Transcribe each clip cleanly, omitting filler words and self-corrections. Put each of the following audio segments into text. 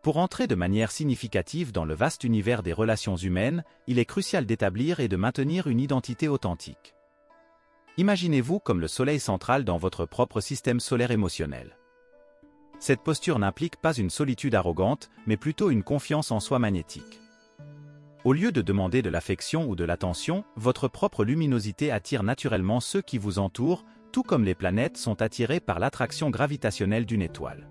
Pour entrer de manière significative dans le vaste univers des relations humaines, il est crucial d'établir et de maintenir une identité authentique. Imaginez-vous comme le soleil central dans votre propre système solaire émotionnel. Cette posture n'implique pas une solitude arrogante, mais plutôt une confiance en soi magnétique. Au lieu de demander de l'affection ou de l'attention, votre propre luminosité attire naturellement ceux qui vous entourent, tout comme les planètes sont attirées par l'attraction gravitationnelle d'une étoile.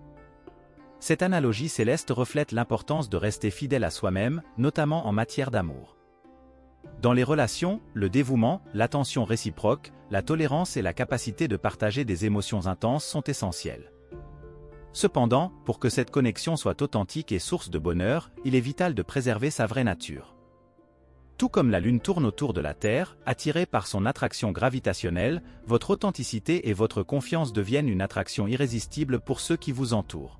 Cette analogie céleste reflète l'importance de rester fidèle à soi-même, notamment en matière d'amour. Dans les relations, le dévouement, l'attention réciproque, la tolérance et la capacité de partager des émotions intenses sont essentielles. Cependant, pour que cette connexion soit authentique et source de bonheur, il est vital de préserver sa vraie nature. Tout comme la Lune tourne autour de la Terre, attirée par son attraction gravitationnelle, votre authenticité et votre confiance deviennent une attraction irrésistible pour ceux qui vous entourent.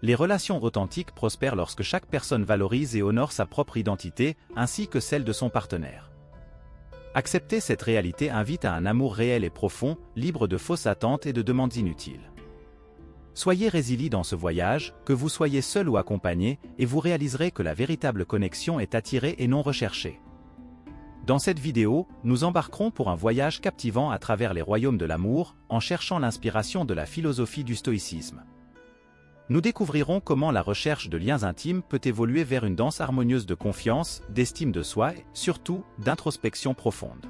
Les relations authentiques prospèrent lorsque chaque personne valorise et honore sa propre identité, ainsi que celle de son partenaire. Accepter cette réalité invite à un amour réel et profond, libre de fausses attentes et de demandes inutiles. Soyez résilient dans ce voyage, que vous soyez seul ou accompagné, et vous réaliserez que la véritable connexion est attirée et non recherchée. Dans cette vidéo, nous embarquerons pour un voyage captivant à travers les royaumes de l'amour, en cherchant l'inspiration de la philosophie du stoïcisme. Nous découvrirons comment la recherche de liens intimes peut évoluer vers une danse harmonieuse de confiance, d'estime de soi et, surtout, d'introspection profonde.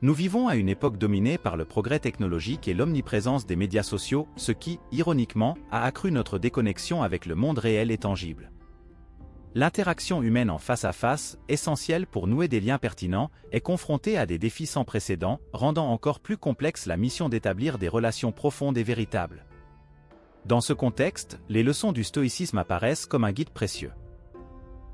Nous vivons à une époque dominée par le progrès technologique et l'omniprésence des médias sociaux, ce qui, ironiquement, a accru notre déconnexion avec le monde réel et tangible. L'interaction humaine en face à face, essentielle pour nouer des liens pertinents, est confrontée à des défis sans précédent, rendant encore plus complexe la mission d'établir des relations profondes et véritables. Dans ce contexte, les leçons du stoïcisme apparaissent comme un guide précieux.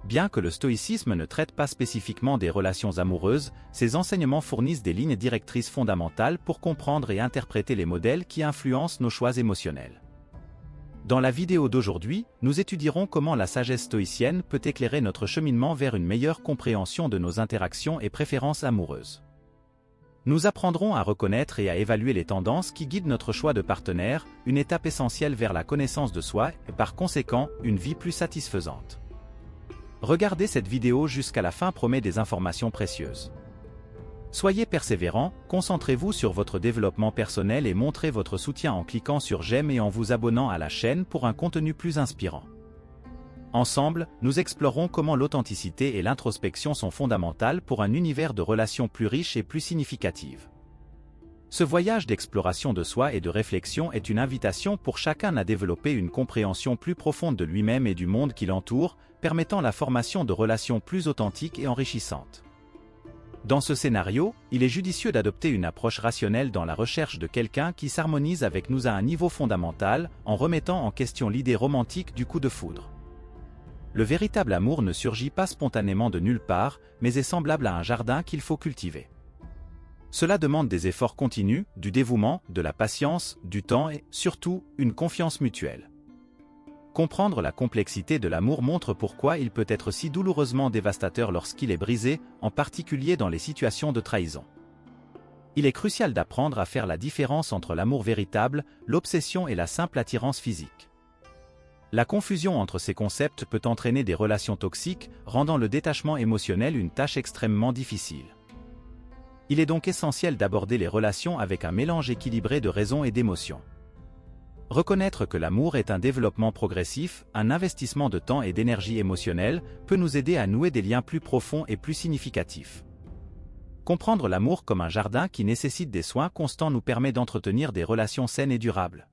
Bien que le stoïcisme ne traite pas spécifiquement des relations amoureuses, ses enseignements fournissent des lignes directrices fondamentales pour comprendre et interpréter les modèles qui influencent nos choix émotionnels. Dans la vidéo d'aujourd'hui, nous étudierons comment la sagesse stoïcienne peut éclairer notre cheminement vers une meilleure compréhension de nos interactions et préférences amoureuses. Nous apprendrons à reconnaître et à évaluer les tendances qui guident notre choix de partenaire, une étape essentielle vers la connaissance de soi et par conséquent, une vie plus satisfaisante. Regardez cette vidéo jusqu'à la fin promet des informations précieuses. Soyez persévérants, concentrez-vous sur votre développement personnel et montrez votre soutien en cliquant sur j'aime et en vous abonnant à la chaîne pour un contenu plus inspirant. Ensemble, nous explorerons comment l'authenticité et l'introspection sont fondamentales pour un univers de relations plus riche et plus significative. Ce voyage d'exploration de soi et de réflexion est une invitation pour chacun à développer une compréhension plus profonde de lui-même et du monde qui l'entoure, permettant la formation de relations plus authentiques et enrichissantes. Dans ce scénario, il est judicieux d'adopter une approche rationnelle dans la recherche de quelqu'un qui s'harmonise avec nous à un niveau fondamental, en remettant en question l'idée romantique du coup de foudre. Le véritable amour ne surgit pas spontanément de nulle part, mais est semblable à un jardin qu'il faut cultiver. Cela demande des efforts continus, du dévouement, de la patience, du temps et, surtout, une confiance mutuelle. Comprendre la complexité de l'amour montre pourquoi il peut être si douloureusement dévastateur lorsqu'il est brisé, en particulier dans les situations de trahison. Il est crucial d'apprendre à faire la différence entre l'amour véritable, l'obsession et la simple attirance physique. La confusion entre ces concepts peut entraîner des relations toxiques, rendant le détachement émotionnel une tâche extrêmement difficile. Il est donc essentiel d'aborder les relations avec un mélange équilibré de raison et d'émotion. Reconnaître que l'amour est un développement progressif, un investissement de temps et d'énergie émotionnelle, peut nous aider à nouer des liens plus profonds et plus significatifs. Comprendre l'amour comme un jardin qui nécessite des soins constants nous permet d'entretenir des relations saines et durables.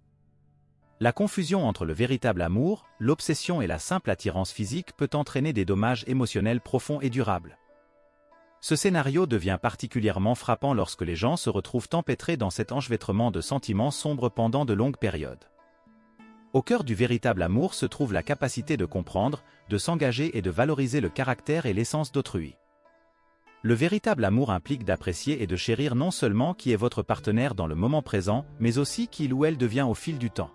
La confusion entre le véritable amour, l'obsession et la simple attirance physique peut entraîner des dommages émotionnels profonds et durables. Ce scénario devient particulièrement frappant lorsque les gens se retrouvent empêtrés dans cet enchevêtrement de sentiments sombres pendant de longues périodes. Au cœur du véritable amour se trouve la capacité de comprendre, de s'engager et de valoriser le caractère et l'essence d'autrui. Le véritable amour implique d'apprécier et de chérir non seulement qui est votre partenaire dans le moment présent, mais aussi qui il ou elle devient au fil du temps.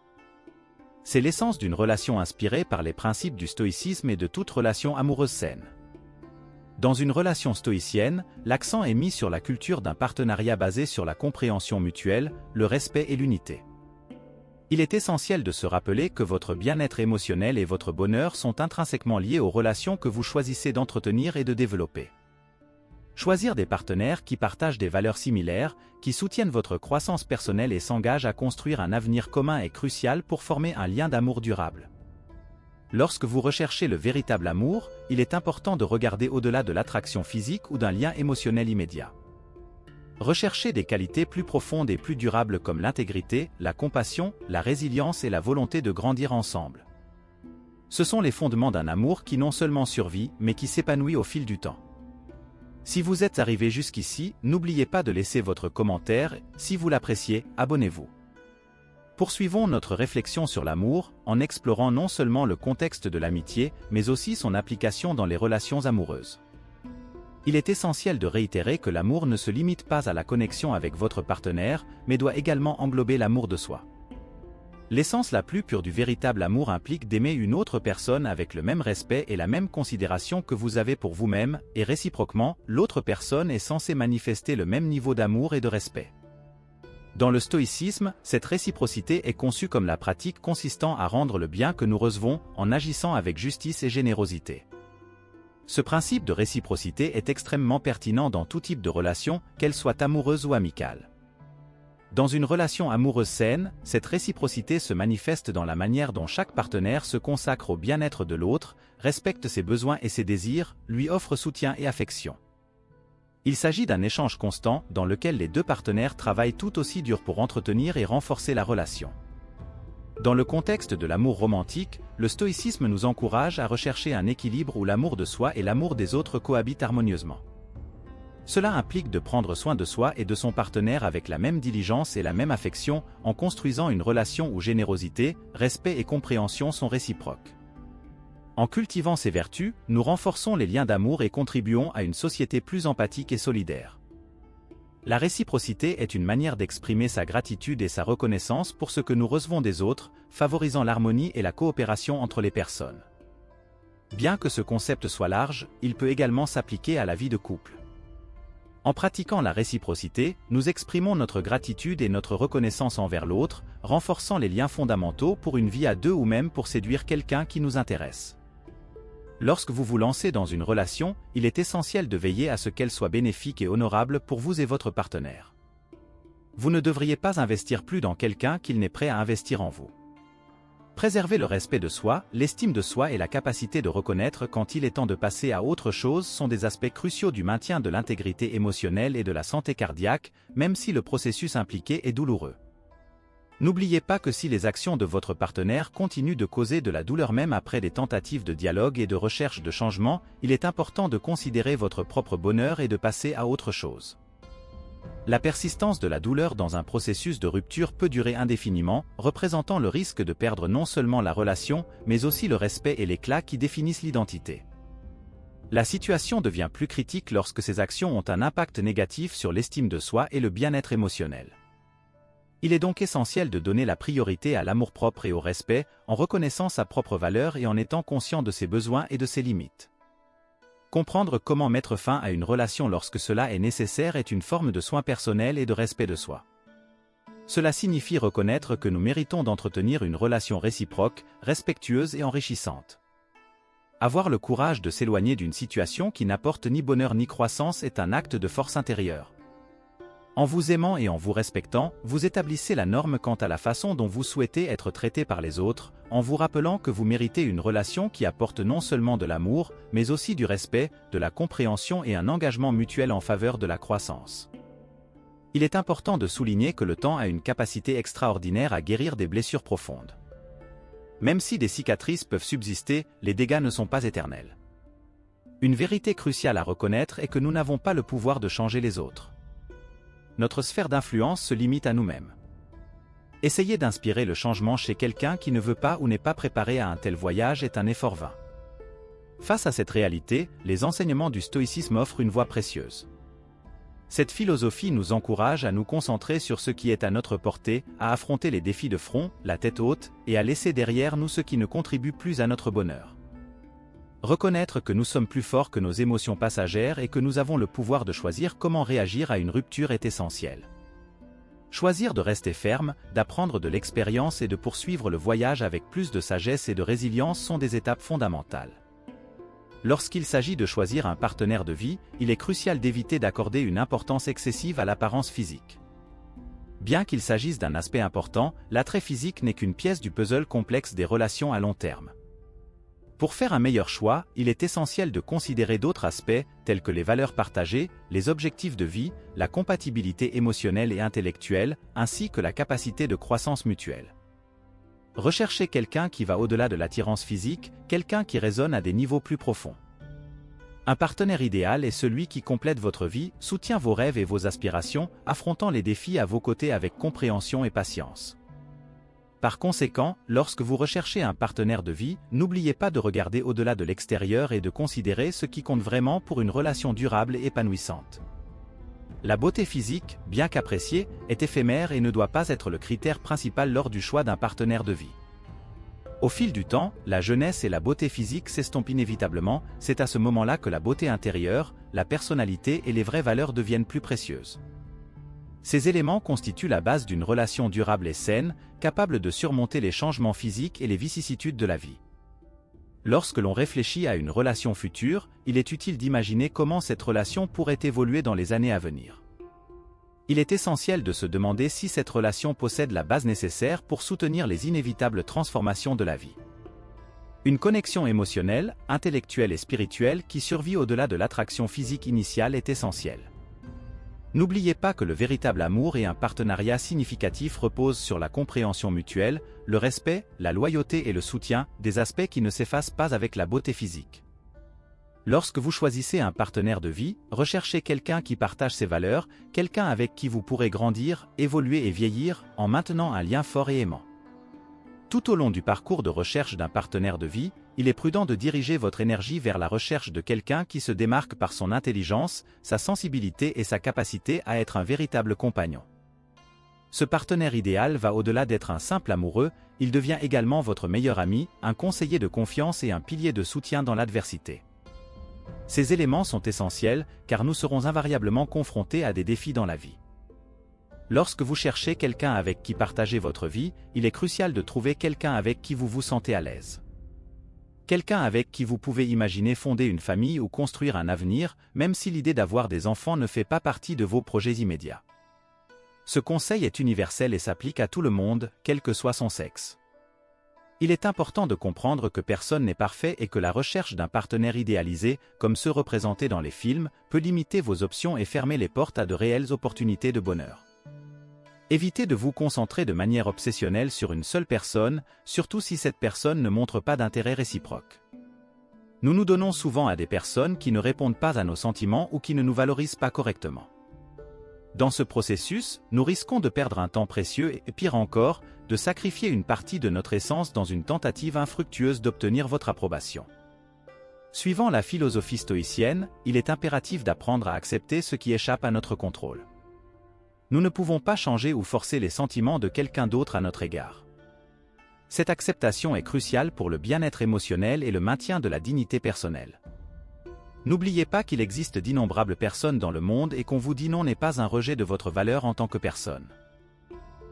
C'est l'essence d'une relation inspirée par les principes du stoïcisme et de toute relation amoureuse saine. Dans une relation stoïcienne, l'accent est mis sur la culture d'un partenariat basé sur la compréhension mutuelle, le respect et l'unité. Il est essentiel de se rappeler que votre bien-être émotionnel et votre bonheur sont intrinsèquement liés aux relations que vous choisissez d'entretenir et de développer. Choisir des partenaires qui partagent des valeurs similaires, qui soutiennent votre croissance personnelle et s'engagent à construire un avenir commun est crucial pour former un lien d'amour durable. Lorsque vous recherchez le véritable amour, il est important de regarder au-delà de l'attraction physique ou d'un lien émotionnel immédiat. Recherchez des qualités plus profondes et plus durables comme l'intégrité, la compassion, la résilience et la volonté de grandir ensemble. Ce sont les fondements d'un amour qui non seulement survit, mais qui s'épanouit au fil du temps. Si vous êtes arrivé jusqu'ici, n'oubliez pas de laisser votre commentaire, si vous l'appréciez, abonnez-vous. Poursuivons notre réflexion sur l'amour, en explorant non seulement le contexte de l'amitié, mais aussi son application dans les relations amoureuses. Il est essentiel de réitérer que l'amour ne se limite pas à la connexion avec votre partenaire, mais doit également englober l'amour de soi. L'essence la plus pure du véritable amour implique d'aimer une autre personne avec le même respect et la même considération que vous avez pour vous-même, et réciproquement, l'autre personne est censée manifester le même niveau d'amour et de respect. Dans le stoïcisme, cette réciprocité est conçue comme la pratique consistant à rendre le bien que nous recevons en agissant avec justice et générosité. Ce principe de réciprocité est extrêmement pertinent dans tout type de relation, qu'elle soit amoureuse ou amicale. Dans une relation amoureuse saine, cette réciprocité se manifeste dans la manière dont chaque partenaire se consacre au bien-être de l'autre, respecte ses besoins et ses désirs, lui offre soutien et affection. Il s'agit d'un échange constant dans lequel les deux partenaires travaillent tout aussi dur pour entretenir et renforcer la relation. Dans le contexte de l'amour romantique, le stoïcisme nous encourage à rechercher un équilibre où l'amour de soi et l'amour des autres cohabitent harmonieusement. Cela implique de prendre soin de soi et de son partenaire avec la même diligence et la même affection, en construisant une relation où générosité, respect et compréhension sont réciproques. En cultivant ces vertus, nous renforçons les liens d'amour et contribuons à une société plus empathique et solidaire. La réciprocité est une manière d'exprimer sa gratitude et sa reconnaissance pour ce que nous recevons des autres, favorisant l'harmonie et la coopération entre les personnes. Bien que ce concept soit large, il peut également s'appliquer à la vie de couple. En pratiquant la réciprocité, nous exprimons notre gratitude et notre reconnaissance envers l'autre, renforçant les liens fondamentaux pour une vie à deux ou même pour séduire quelqu'un qui nous intéresse. Lorsque vous vous lancez dans une relation, il est essentiel de veiller à ce qu'elle soit bénéfique et honorable pour vous et votre partenaire. Vous ne devriez pas investir plus dans quelqu'un qu'il n'est prêt à investir en vous. Préserver le respect de soi, l'estime de soi et la capacité de reconnaître quand il est temps de passer à autre chose sont des aspects cruciaux du maintien de l'intégrité émotionnelle et de la santé cardiaque, même si le processus impliqué est douloureux. N'oubliez pas que si les actions de votre partenaire continuent de causer de la douleur même après des tentatives de dialogue et de recherche de changement, il est important de considérer votre propre bonheur et de passer à autre chose. La persistance de la douleur dans un processus de rupture peut durer indéfiniment, représentant le risque de perdre non seulement la relation, mais aussi le respect et l'éclat qui définissent l'identité. La situation devient plus critique lorsque ces actions ont un impact négatif sur l'estime de soi et le bien-être émotionnel. Il est donc essentiel de donner la priorité à l'amour-propre et au respect, en reconnaissant sa propre valeur et en étant conscient de ses besoins et de ses limites. Comprendre comment mettre fin à une relation lorsque cela est nécessaire est une forme de soin personnel et de respect de soi. Cela signifie reconnaître que nous méritons d'entretenir une relation réciproque, respectueuse et enrichissante. Avoir le courage de s'éloigner d'une situation qui n'apporte ni bonheur ni croissance est un acte de force intérieure. En vous aimant et en vous respectant, vous établissez la norme quant à la façon dont vous souhaitez être traité par les autres, en vous rappelant que vous méritez une relation qui apporte non seulement de l'amour, mais aussi du respect, de la compréhension et un engagement mutuel en faveur de la croissance. Il est important de souligner que le temps a une capacité extraordinaire à guérir des blessures profondes. Même si des cicatrices peuvent subsister, les dégâts ne sont pas éternels. Une vérité cruciale à reconnaître est que nous n'avons pas le pouvoir de changer les autres. Notre sphère d'influence se limite à nous-mêmes. Essayer d'inspirer le changement chez quelqu'un qui ne veut pas ou n'est pas préparé à un tel voyage est un effort vain. Face à cette réalité, les enseignements du stoïcisme offrent une voie précieuse. Cette philosophie nous encourage à nous concentrer sur ce qui est à notre portée, à affronter les défis de front, la tête haute, et à laisser derrière nous ce qui ne contribue plus à notre bonheur. Reconnaître que nous sommes plus forts que nos émotions passagères et que nous avons le pouvoir de choisir comment réagir à une rupture est essentiel. Choisir de rester ferme, d'apprendre de l'expérience et de poursuivre le voyage avec plus de sagesse et de résilience sont des étapes fondamentales. Lorsqu'il s'agit de choisir un partenaire de vie, il est crucial d'éviter d'accorder une importance excessive à l'apparence physique. Bien qu'il s'agisse d'un aspect important, l'attrait physique n'est qu'une pièce du puzzle complexe des relations à long terme. Pour faire un meilleur choix, il est essentiel de considérer d'autres aspects, tels que les valeurs partagées, les objectifs de vie, la compatibilité émotionnelle et intellectuelle, ainsi que la capacité de croissance mutuelle. Recherchez quelqu'un qui va au-delà de l'attirance physique, quelqu'un qui résonne à des niveaux plus profonds. Un partenaire idéal est celui qui complète votre vie, soutient vos rêves et vos aspirations, affrontant les défis à vos côtés avec compréhension et patience. Par conséquent, lorsque vous recherchez un partenaire de vie, n'oubliez pas de regarder au-delà de l'extérieur et de considérer ce qui compte vraiment pour une relation durable et épanouissante. La beauté physique, bien qu'appréciée, est éphémère et ne doit pas être le critère principal lors du choix d'un partenaire de vie. Au fil du temps, la jeunesse et la beauté physique s'estompent inévitablement, c'est à ce moment-là que la beauté intérieure, la personnalité et les vraies valeurs deviennent plus précieuses. Ces éléments constituent la base d'une relation durable et saine, capable de surmonter les changements physiques et les vicissitudes de la vie. Lorsque l'on réfléchit à une relation future, il est utile d'imaginer comment cette relation pourrait évoluer dans les années à venir. Il est essentiel de se demander si cette relation possède la base nécessaire pour soutenir les inévitables transformations de la vie. Une connexion émotionnelle, intellectuelle et spirituelle qui survit au-delà de l'attraction physique initiale est essentielle. N'oubliez pas que le véritable amour et un partenariat significatif reposent sur la compréhension mutuelle, le respect, la loyauté et le soutien, des aspects qui ne s'effacent pas avec la beauté physique. Lorsque vous choisissez un partenaire de vie, recherchez quelqu'un qui partage ses valeurs, quelqu'un avec qui vous pourrez grandir, évoluer et vieillir, en maintenant un lien fort et aimant. Tout au long du parcours de recherche d'un partenaire de vie, il est prudent de diriger votre énergie vers la recherche de quelqu'un qui se démarque par son intelligence, sa sensibilité et sa capacité à être un véritable compagnon. Ce partenaire idéal va au-delà d'être un simple amoureux, il devient également votre meilleur ami, un conseiller de confiance et un pilier de soutien dans l'adversité. Ces éléments sont essentiels, car nous serons invariablement confrontés à des défis dans la vie. Lorsque vous cherchez quelqu'un avec qui partager votre vie, il est crucial de trouver quelqu'un avec qui vous vous sentez à l'aise. Quelqu'un avec qui vous pouvez imaginer fonder une famille ou construire un avenir, même si l'idée d'avoir des enfants ne fait pas partie de vos projets immédiats. Ce conseil est universel et s'applique à tout le monde, quel que soit son sexe. Il est important de comprendre que personne n'est parfait et que la recherche d'un partenaire idéalisé, comme ceux représentés dans les films, peut limiter vos options et fermer les portes à de réelles opportunités de bonheur. Évitez de vous concentrer de manière obsessionnelle sur une seule personne, surtout si cette personne ne montre pas d'intérêt réciproque. Nous nous donnons souvent à des personnes qui ne répondent pas à nos sentiments ou qui ne nous valorisent pas correctement. Dans ce processus, nous risquons de perdre un temps précieux et, pire encore, de sacrifier une partie de notre essence dans une tentative infructueuse d'obtenir votre approbation. Suivant la philosophie stoïcienne, il est impératif d'apprendre à accepter ce qui échappe à notre contrôle. Nous ne pouvons pas changer ou forcer les sentiments de quelqu'un d'autre à notre égard. Cette acceptation est cruciale pour le bien-être émotionnel et le maintien de la dignité personnelle. N'oubliez pas qu'il existe d'innombrables personnes dans le monde et qu'on vous dit non n'est pas un rejet de votre valeur en tant que personne.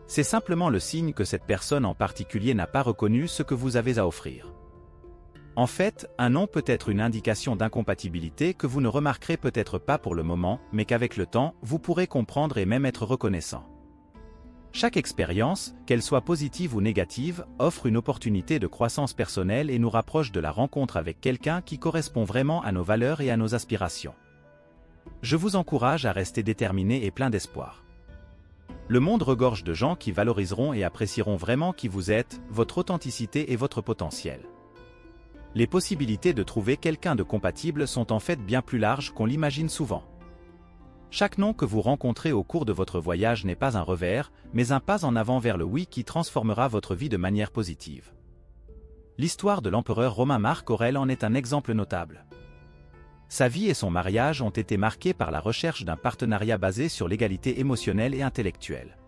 C'est simplement le signe que cette personne en particulier n'a pas reconnu ce que vous avez à offrir. En fait, un non peut être une indication d'incompatibilité que vous ne remarquerez peut-être pas pour le moment, mais qu'avec le temps, vous pourrez comprendre et même être reconnaissant. Chaque expérience, qu'elle soit positive ou négative, offre une opportunité de croissance personnelle et nous rapproche de la rencontre avec quelqu'un qui correspond vraiment à nos valeurs et à nos aspirations. Je vous encourage à rester déterminé et plein d'espoir. Le monde regorge de gens qui valoriseront et apprécieront vraiment qui vous êtes, votre authenticité et votre potentiel. Les possibilités de trouver quelqu'un de compatible sont en fait bien plus larges qu'on l'imagine souvent. Chaque non que vous rencontrez au cours de votre voyage n'est pas un revers, mais un pas en avant vers le oui qui transformera votre vie de manière positive. L'histoire de l'empereur romain Marc Aurèle en est un exemple notable. Sa vie et son mariage ont été marqués par la recherche d'un partenariat basé sur l'égalité émotionnelle et intellectuelle.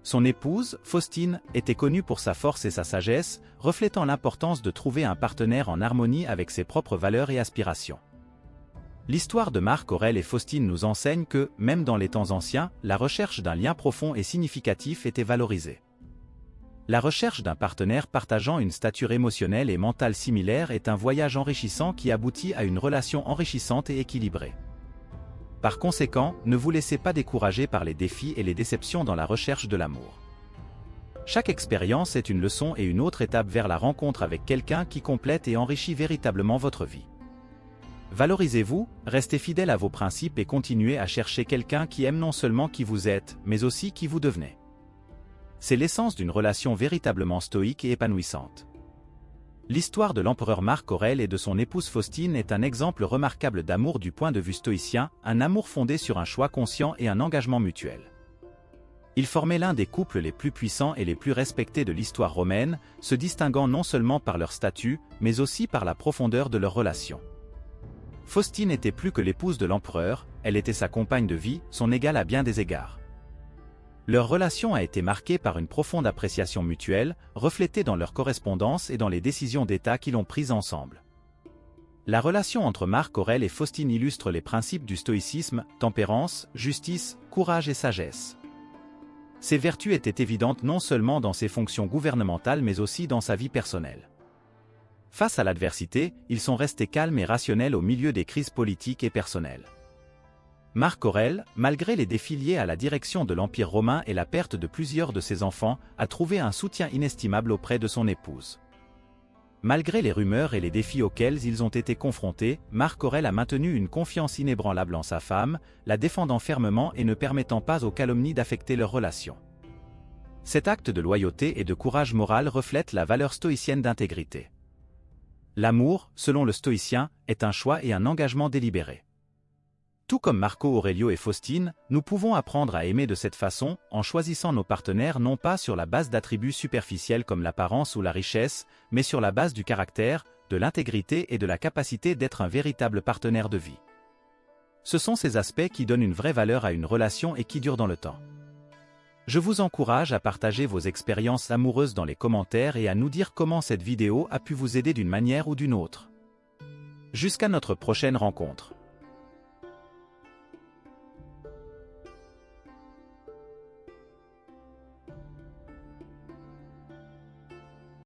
Son épouse, Faustine, était connue pour sa force et sa sagesse, reflétant l'importance de trouver un partenaire en harmonie avec ses propres valeurs et aspirations. L'histoire de Marc Aurèle et Faustine nous enseigne que, même dans les temps anciens, la recherche d'un lien profond et significatif était valorisée. La recherche d'un partenaire partageant une stature émotionnelle et mentale similaire est un voyage enrichissant qui aboutit à une relation enrichissante et équilibrée. Par conséquent, ne vous laissez pas décourager par les défis et les déceptions dans la recherche de l'amour. Chaque expérience est une leçon et une autre étape vers la rencontre avec quelqu'un qui complète et enrichit véritablement votre vie. Valorisez-vous, restez fidèle à vos principes et continuez à chercher quelqu'un qui aime non seulement qui vous êtes, mais aussi qui vous devenez. C'est l'essence d'une relation véritablement stoïque et épanouissante. L'histoire de l'empereur Marc Aurèle et de son épouse Faustine est un exemple remarquable d'amour du point de vue stoïcien, un amour fondé sur un choix conscient et un engagement mutuel. Ils formaient l'un des couples les plus puissants et les plus respectés de l'histoire romaine, se distinguant non seulement par leur statut, mais aussi par la profondeur de leur relation. Faustine n'était plus que l'épouse de l'empereur, elle était sa compagne de vie, son égale à bien des égards. Leur relation a été marquée par une profonde appréciation mutuelle, reflétée dans leur correspondance et dans les décisions d'État qu'ils ont prises ensemble. La relation entre Marc Aurèle et Faustine illustre les principes du stoïcisme, tempérance, justice, courage et sagesse. Ces vertus étaient évidentes non seulement dans ses fonctions gouvernementales mais aussi dans sa vie personnelle. Face à l'adversité, ils sont restés calmes et rationnels au milieu des crises politiques et personnelles. Marc Aurèle, malgré les défis liés à la direction de l'Empire romain et la perte de plusieurs de ses enfants, a trouvé un soutien inestimable auprès de son épouse. Malgré les rumeurs et les défis auxquels ils ont été confrontés, Marc Aurèle a maintenu une confiance inébranlable en sa femme, la défendant fermement et ne permettant pas aux calomnies d'affecter leur relation. Cet acte de loyauté et de courage moral reflète la valeur stoïcienne d'intégrité. L'amour, selon le stoïcien, est un choix et un engagement délibéré. Tout comme Marco Aurelio et Faustine, nous pouvons apprendre à aimer de cette façon, en choisissant nos partenaires non pas sur la base d'attributs superficiels comme l'apparence ou la richesse, mais sur la base du caractère, de l'intégrité et de la capacité d'être un véritable partenaire de vie. Ce sont ces aspects qui donnent une vraie valeur à une relation et qui durent dans le temps. Je vous encourage à partager vos expériences amoureuses dans les commentaires et à nous dire comment cette vidéo a pu vous aider d'une manière ou d'une autre. Jusqu'à notre prochaine rencontre.